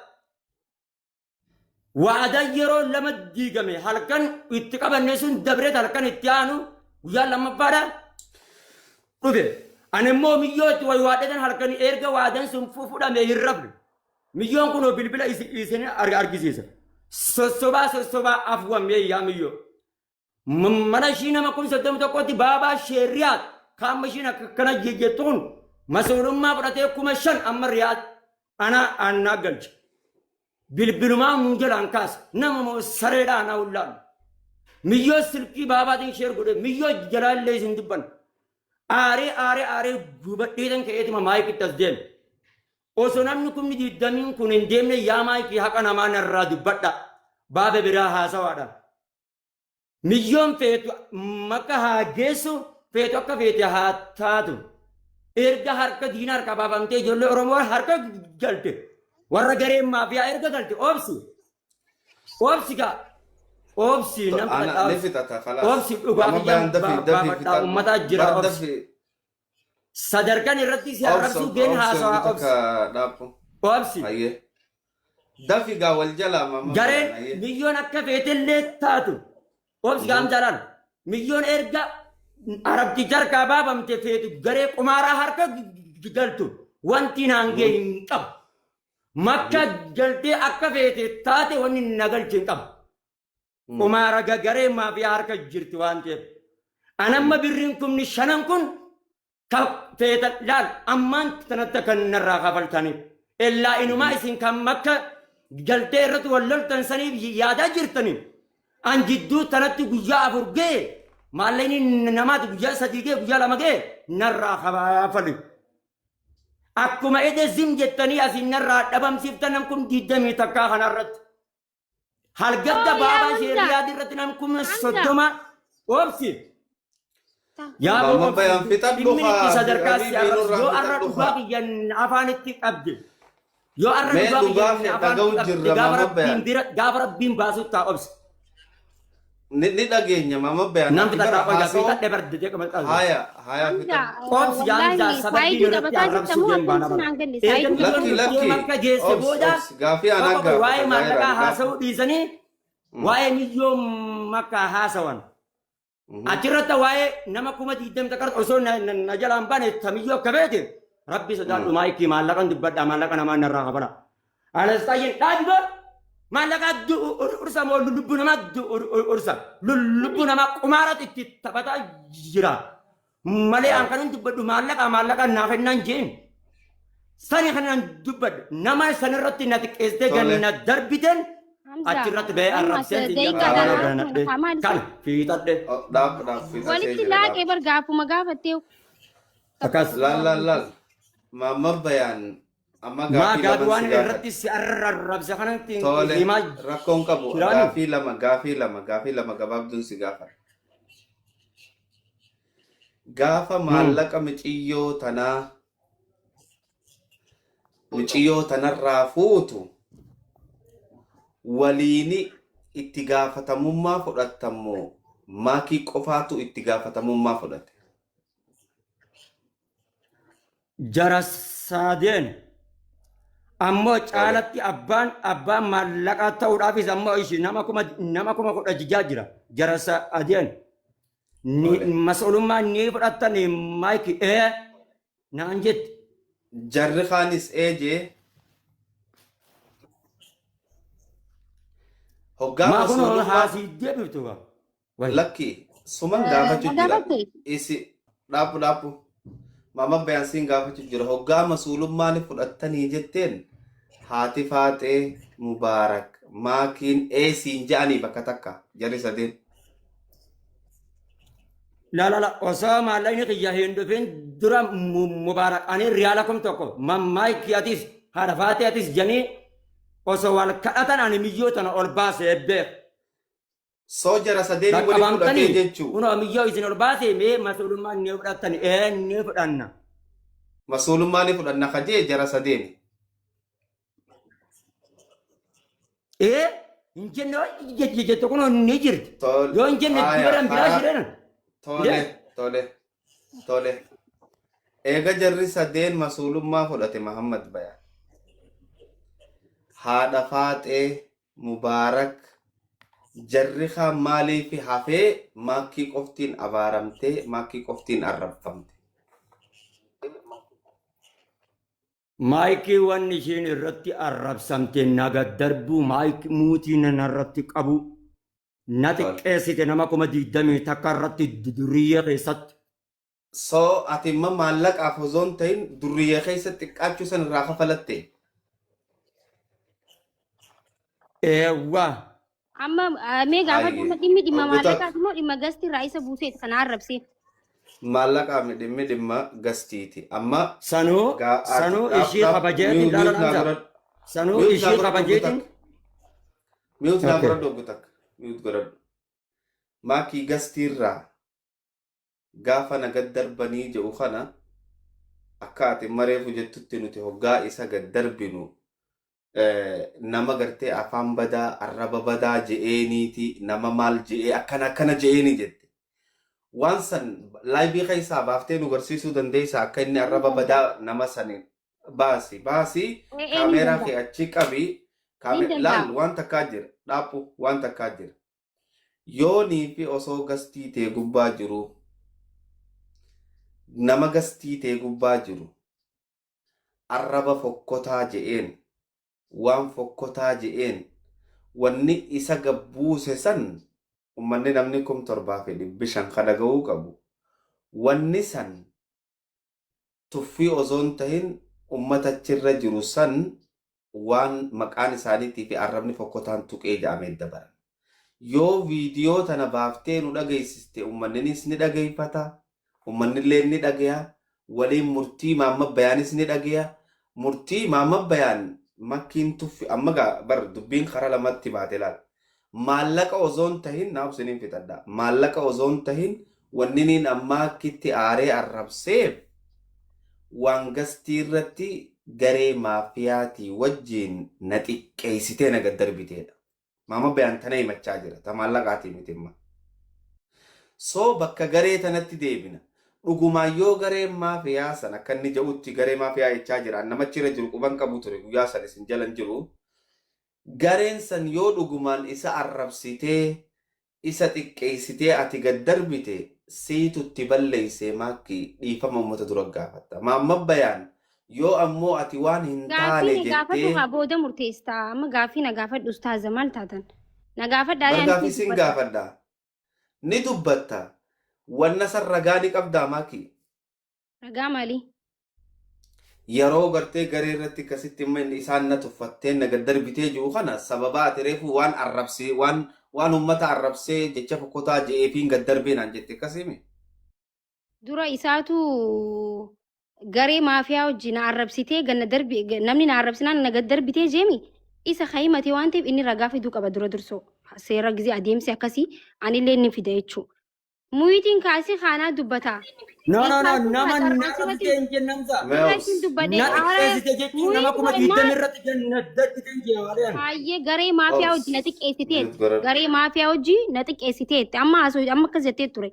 Waadaan yeroo lama diigame halkan itti qabanne sun dabreet halkan itti aanu guyyaa lammaffaadha dhufe. Ani immoo miyyoo itti waadatan halkan erga waadaan sun fudhame hin rafne. Miyyoon kunoo bilbila isin argisiisa. Sossobaa afwamee yaa miyyoo. Mana ishii nama 31tti baabaa sheerriyaat kaamma ishiin akkana jettuun masuulummaa fudhatee 5,000 amma riyaat anaa galche. Bilbilumaa munjalaan kaasa nama moo sareedhaan hawlaan miyyoo silkii baabaatiin sheer godhe miyyoo jalaallee isin dubban aaree gubadhiitan ka'eetima maayikitti as deeme osoo namni kumni 20 kun hin deemne yaa maayikii haqa namaa narraa dubbadha baaba biraa haasawaadha miyyoon feetu makka haa geessu feetu akka feete haa taatu erga harka diina harka baafamtee ijoollee oromoo harka galte. Warra gareen maafiyaa erga galte obsi gaa obsi obsi dhugaa baafadhaa uummataa jira obsi sadarkaan irratti si arrabsuu geen haasawaa obsi dafi gaa wal jalaa gareen miyyoon akka feetellee taatu obsi gaam jalaan miyyoon erga arabti jarkaa baafamte feetu garee qumaaraa harka galtu wanti naangee hin qabu. Makka galtee akka feete taate wanni nagalche hin qabu. Qumaara gagaree maafiyaa harka jirti waan ta'eef. Anamma birriin kumni 5 kun feeta laal ammaan kanatti kan narraa kafaltaniif. Illaa inumaa isin kan makka galtee irratti wal loltan saniif yaadaa jirtaniif. An jidduu tanatti guyyaa 4 ga'e maallayni namaati guyyaa 3 ga'e guyyaa 2 ga'e narraa kafali. Akkuma ede zim jettanii asin narraa dhabamsiiftan nam kun 20 takkaa kanarratti. Halgadda baabaa sheeriyaati irratti nam kun 30 obsi. Yaa Mama bayaan fixadhu dhimmi itti haa, sadarkaa Habiibii siyaasa nurraa yoo arra fixadhu dhugaa haa. kiyyan afaan itti qabde yoo arra Mee dhugaa dhugaa kiyyan kee afaan dhaga'u itti jirra, qabde Mama Bayaan. gaafa rabbiin baasutti taa obse. Ni dhageenya mama bayaan. Namni Ati bara fixadhaa qoyyaa haasa'u- fixadhe bardee jeeqama qabu. Haya fixadhu. Qoomsi jaanjaa sababii irratti arrabsuu deemaan akka geesse booda Gaafii anaa tokko waa'ee maallaqaa gaafata. haasa'uu dhiisanii waa'ee miyyoo makkaa haasawan. Achirratti waa'ee nama kuma 20 takar osoo na jalaan baane tamiyyoo akka beete rabbi sodaadhu maayikii maallaqan dubbadhaa maallaqa namaa narraa qabala. Alastaayin dhaabba maallaqa ursa moo lubbuu namaa ursa lubbuu namaa qumaaratti itti taphataa jira. Malee an kanan dubbadhu maallaqa naaf ennaan jeen. Sani kanan dubbadhu nama sanirratti na xiqqeessitee ganna darbiteen achirratti ba'ee arrabseen kan fiixadhe. Walitti laaqee bar gaafuma gaafattee Akkas Laal. Mama bayaan. Amma maa gaafii gaabii lama waan si gaafata. irratti si arrabsa kanatti Tole himaa rakkoon qabu. jiraani. Gaafii lama gabaabduun si gaafata. Gaafa maallaqa miiciyyoo tanarraa fuutu waliini itti gaafatamummaa fudhattammoo maakii qofaatu itti gaafatamummaa fudhate. Jara saadeen ammoo caalatti abbaan maallaqaa ta'uudhaafis ammoo ishii nama kuma 16 jira. Jara saadeen mas'ulummaa ni fudhattan maayikii naan jetti. Jarri kaanis eejee hoggaa Maa kun mas'ulummaa haasii deebiftu gaa. lakki suman gaafachuu jira. gaafatte Isi dhaabu. Mama bayaansiin gaafachuu jira. Hoggaa mas'ulummaa ni fudhattanii jetteen haati faatee mubaarak maakiin eesiin ja'anii bakka takka jarri sadeen. La osoo maallaqni kiyya hin dhufin dura mubaaraqanii riyaala kum tokko mammaayikii atis haadha faatee atis janii osoo wal kadhatan ani miyyoo tana ol baasee beek. Soo jara sadeen waliin fudhatee Qaqqabamtanii jechuu. kunoo miyyoo isin ol baasee mee mas'ulummaa ni fudhattan ni fudhanna. Mas'ulummaa ni fudhanna kajee jara sadeen. Hin jenne jettu kunoo ni jirti. Yoo hin jenne dibaran biraa jiran. Tole. Eega jarri sadeen mas'ulummaa fudhate Muhammad Bayaan. Haadha faaxee mubaarak jarri kaan maaliif hafee maakkii qoftiin abaaramtee maakkii qoftiin arrabfamte. Maayikii wanni ishiin irratti arrabsamte naga darbuu maayikii muutii nanarratti qabu na xiqqeessite nama kuma 20 takka irratti duriyyee keessatti. Soo ati imma maallaqaaf osoo hin ta'in duriyyee keessa xiqqaachuu san irraa kafalatte. Eewwa amma mee gaafadhu Ayyee. dhimmi dhimma Obbo Tak- maallaqaati moo dhimma gastii irraa isa buuseeti kana arrabsee. Maallaqaaf dhimma gastiiti. Amma sanuu ishii kabajeetiin dhaalan sanuu ishii kabajeetiin Miut naa Okay. godhadhu obbo takka. Miut godhadhu. Maakii gastiirraa gaafa na gad darbanii jedhu kana akka ati mareefu jettutti nuti hoggaa isa gad darbinu nama gartee afaan badaa arraba badaa je'eeniiti nama maal je'ee akkana je'eeni jette. Waan san laayibii keessaa baaftee nu barsiisuu dandeessa akka inni arraba badaa nama saniin baasi kaameeraa kee achi qabii laal waan takkaa jira dhaabbu waan takkaa jira. Yoonii fi osoo gastii tee gubbaa jiru nama gastii tee gubbaa jiru arraba fokkotaa je'een waan fokkotaa je'een wanni isa gabbuuse san ummanni namni 7,500 kana ga'uu qabu. Wanni san tuffii osoo hin tahin ummata achirra jiru san waan maqaan isaaniitii fi arrabni fokkotaan tuqee jedhamee dabaran. Yoo viidiyoo tana baaftee nu dhageessiste ummanninis ni dhageeffata. Ummannillee ni dhagaya. Waliin murtii Maamma Bayaanis ni dhagaya. Murtii Maamma Bayaan makkiin tuffi amma bar dubbiin karaa lamatti baate laal. Maallaqa osoo hin tahin naaf siniin fixadha. Maallaqa osoo hin tahin wanniniin ammaa akkitti aaree arrabseef waan gastii irratti garee maafiyaatii wajjiin na xiqqeessitee na gaddarbiteedha. Maama bayaan tana himachaa jira. Tamaallaqaatii miti imma. So bakka garee tanatti deebina. Dhugumaan yoo garee maafiyaa sana akka inni jedhutti garee maafiyaa jechaa jira. Namachi irra jiru quban qabu ture guyyaa san isin jalan jiru. Gareen san yoo dhugumaan isa arrabsitee isa xiqqeessitee ati gaddarbite siitutti balleessee maakki dhiifama uummata dura gaafatta. Maamma bayaan yoo ammoo ati waan hin taane Gaaffii na gaafadhu jettee haa booda murteessita. Amma gaaffii na gaafadhu ustaaza maal taatan? Na gaafadhaa bar yaan gaaffii sin gaafadha. Ni dubbatta. Wanna san ragaa ni qabdaa maakki. ragaa maalii? Yeroo gartee garee irratti akkasitti immoo isaan na tuffattee na gaddarbitee jiru kana sababa ati reefu waan arrabsee waan uummata arrabsee jecha fokkotaa je'eefiin gaddarbee naan jette akkasimi. Dura isaatu garee maafiyaa wajjin na arrabsitee namni na arrabsinaan na gaddarbitee jeemi isa kahimatee waan ta'eef inni ragaa fiduu qaba dura dursoo seera gizee adeemsi akkasii anillee inni fida jechuudha. Muyitiin kaasii kaanaa dubbataa. No, no, no, Isaatu nama maxxarraa nama sirratti biteen jennamsa. irratti dubbadee Na aara xiqqeessite jechuun nama kuma diidami irratti jennadatti jechuudha. baay'ee garee maafiyaa wajjin na xiqqeessiteetti. Mute godhadhu. Garee maafiyaa wajjin na xiqqeessiteetti. Amma akkas jettee ture.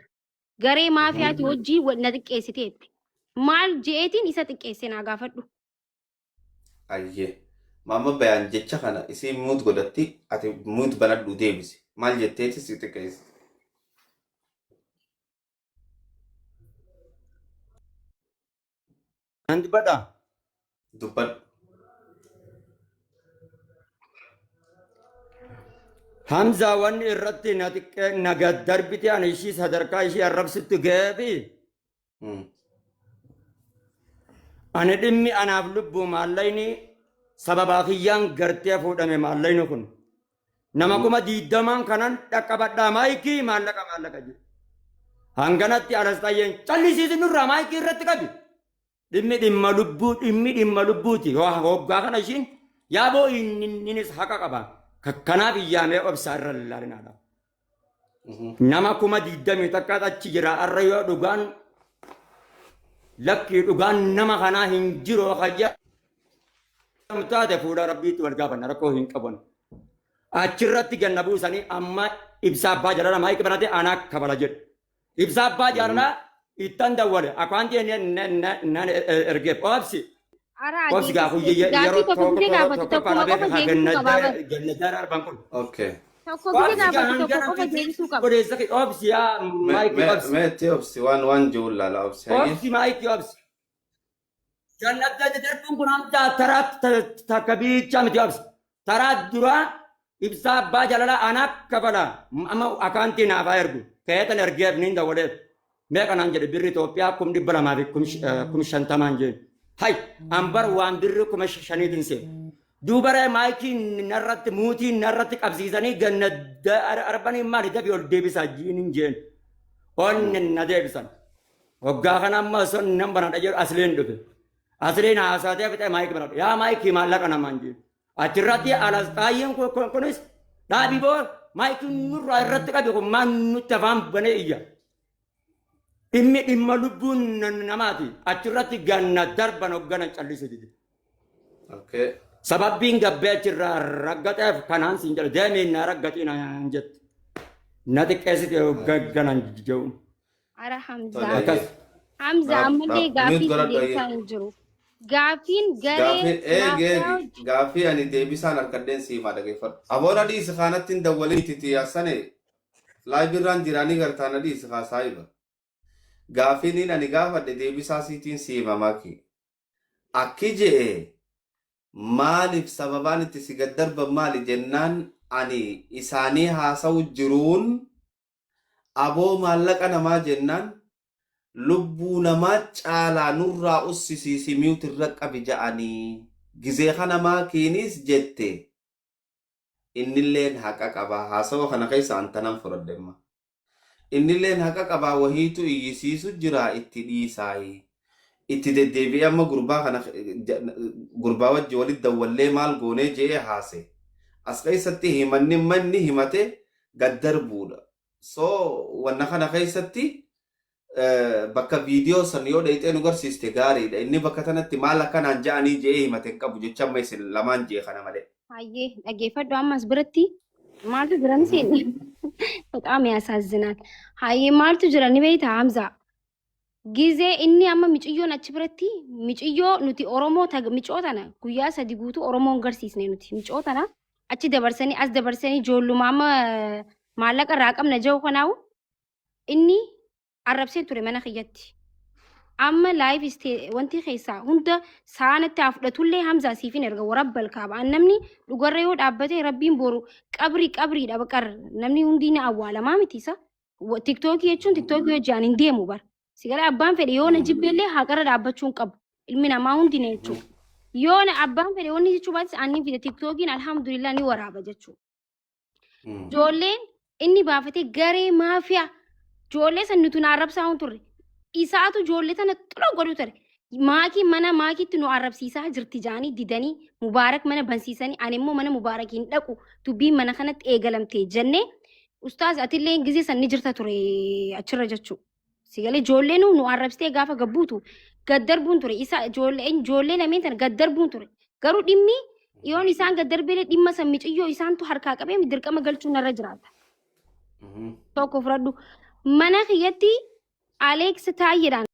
Garee maafiyaati wajjin na xiqqeessiteetti. Maal je'eetiin isa xiqqeesse naa gaafadhu. Ayyee. Maamma bayaan jecha kana isii muut godhatti ati muut banadhu deebisi. Maal jetteeti si xiqqeessi. Nanti bada. Dubbadhu. Hamza wanni irratti na xiqqee na gaddarbite ani ishii sadarkaa ishii arrabsitti ga'eefi Hmm. ani dhimmi anaaf lubbuu maallayni sababaa kiyyaan gartee fuudhame maallayni kun nama kuma diiddamaan kanan dhaqqabadhaa maayikii maallaqa jedhe hanganatti alastayyeen callisiisi nurraa maayikii irratti qabi dhimmi dhimma lubbuuti hoggaa kana ishiin yaaboo innis haqa qaba kanaaf iyyaamee obsaa irra laalinaadha nama kuma diiddamii takka achi jira arra yoo dhugaan lakkii dhugaan nama kanaa hin jiru kayya taate fuudha rabbiitti wal gaafanna rakkoo hin qaban achirratti ganna buusanii amma ibsa abbaa jaalala maayikii banate anaa kabala jedhe ibsa abbaa jaalala ittan dawwale akwaanti nan ergeef obsi obsi gaafu yeroo tokko parabeef gannadaa arban kun Okay. Tokko biyya gaafatu tokko qofa deebisuu qaba. odeessa obsi yaa maayikii obsi Meetti obsi waan jiru laala obsi. obsi maayikii obsi jannata darbuun kun hamta taraa takka bicha miti obsi taraa duraa ibsa abbaa jaalala anaa kabala amma akaantii naafaa ergu keetan ergeef niin dawwaleef meeqa naan jedhe birri Itoophiyaa 200 fi 50 jeen hay ambar waan birri 5,000 see duubara maayikii narratti muutii narratti qabsiisanii gannada arbanii maali dabi ol deebisaa jiinin jeen onni na deebisan waggaa kana amma son nan banadha jedhu asleen dhufe asleen haasaatee fixee maayikii banadha yaa maayikii maallaqa namaan jeen achirratti alastaayeen kunis dhaabii boo maayikii nurraa irratti qabe kun maan nutti afaan banee iyya dhimma lubbuun namaati achirratti ganna darban hoggana callise dide Okay. sababbiin gabbee achirraa raggateef kanaan siin jedhe deemiin na raggatiin jette na xiqqeessite hogganan jehuun Ara Hamzaa. Tole. akkas Hamza ammallee Mute gaaffii godhadhu deebisaa hin jiru. Gaaffiin Gaaffii garee eegi gaaffii ani deebisaan harkadeen siimaa dhageeffadhu. Aboona dhiisi kaanatti hin dawwalin titi yaasane laayibirraan jiraanii gartaana dhiisi kaasaa iba. Gaaffiin ani gaafadhe deebisaa siitiin siimamaaki. Akki je'e maaliif sababaan itti si gaddarban maali jennaan ani isaanii haasa'u jiruun aboo maallaqa namaa jennaan lubbuu namaa caalaa nurraa ussisiisi miutirra qabi ja'anii gizee kana maakiinis jette innilleen haqa qabaa haasawaa kana keessa antanan fudhadhemma innilleen haqa qabaa wahiitu iyyisiisu jira itti dhiisaayi itti deddeebi'ee amma gurbaa kana gurbaa wajji walitti dawwallee maal goonee je'ee haase as keessatti himanni manni himate gaddarbuudha so wanna kana keessatti bakka viidiyoo san yoo dheeyxee nu garsiiste gaariidha. Inni bakka tanatti maal akkanaan ja'anii je'ee himate hin qabu jecha amma isin lamaan jee kana malee. Hayyee dhaggeeffadhu ammas biratti maaltu jiran seeni በጣም ያሳዝናል። hayyee maaltu jira ni beektaa Hamza ጊዜ inni amma miciyyoon achi biratti miciyyoo nuti Oromoo micoo tana guyyaa sadi guutuu Oromoon garsiisne nuti micoo tana achi dabarsanii as dabarsanii ijoolluma amma maallaqa irraa qabna jiru kanaawu inni arrabsee ture mana kiyyatti. Amma live wanti keessaa hunda saanatti fudhatullee Hamza siifin erga warabbal kaaba. Namni dhugarra yoo dhaabbate rabbiin boru qabriidha baqar namni hundi ni awwaalamaa miti isa. TikTok jechuun TikTok yoo jaan hin deemu bar. Sigara abbaan fedhe yoo na jibbeellee haqara dhaabbachuun qabu. Ilmi namaa hundi na jechuudha. Yoo na abbaan fedhe wanni jechuu baatis aannin fide TikTokiin alhamdulillah ni waraaba jechuudha. Ijoolleen inni baafatee garee maafiyaa ijoollee san nuti na arrabsaa turre. Isaatu ijoollee tana xuloo godhu ture. Mana maakiitti nu arrabsiisaa jirti jaanii didanii mubaarak mana bansiisanii ani immoo mana mubaarakiin dhaqu dubbiin mana kanatti eegalamtee jennee ustaaz atillee gizee san ni jirta ture achirra jechuudha. Sigalee ijoolleen nu arrabsitee gaafa gabbuutu gaddarbuun ture. Ijoollee lameen tana gaddarbuun ture. Garuu dhimmi yoon isaan gaddarbeelee dhimma san miciyyoo isaantu harkaa qabee dirqama galchuun irra jiraata. Tokko fudhadhu mana kiyyatti Alex Taayiraan